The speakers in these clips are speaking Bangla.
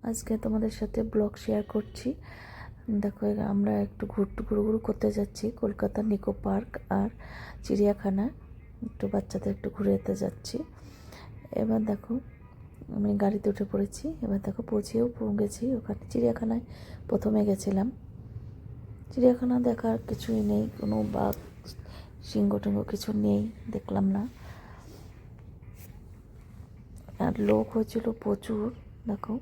আজকে তোমাদের সাথে ব্লগ শেয়ার করছি। দেখো আমরা একটু ঘুরু করতে যাচ্ছি কলকাতা নিকো পার্ক আর চিড়িয়াখানা। একটু বাচ্চাদের একটু ঘুরে যেতে যাচ্ছি। এবার দেখো আমি গাড়িতে উঠে পড়েছি। এবার দেখো পৌঁছেও গেছি ওখানে। চিড়িয়াখানায় প্রথমে গেছিলাম। চিড়িয়াখানা দেখার কিছুই নেই, কোনো বাঘ সিংহ টিংহ কিছু নেই, দেখলাম না। আর লোক হয়েছিল প্রচুর। দেখো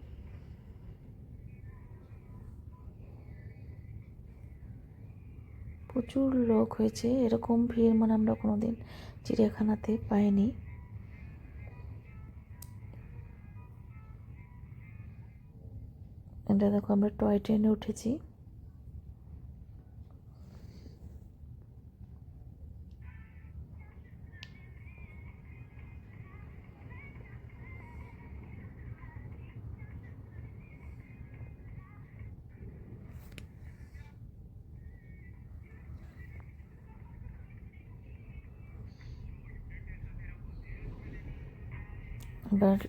প্রচুর লোক হয়েছে, এরকম ভিড় মানে আমরা কোনোদিন চিড়িয়াখানাতে পাইনি। এটা দেখো আমরা টয় ট্রেনে উঠেছি। এবার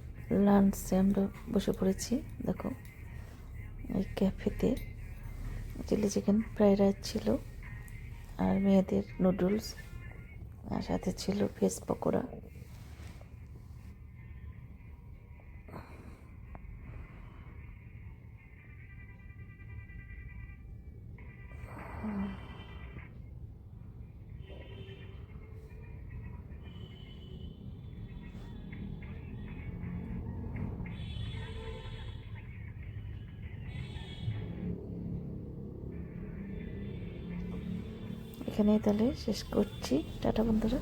লাঞ্চে আমরা বসে পড়েছি। দেখো এই ক্যাফেতে চিলি চিকেন ফ্রাইড রাইস ছিল, আর মেয়েদের নুডলস, আর সাথে ছিল ভেজ পকোড়া। এখানেই তাহলে শেষ করছি। টাটা বন্ধুরা।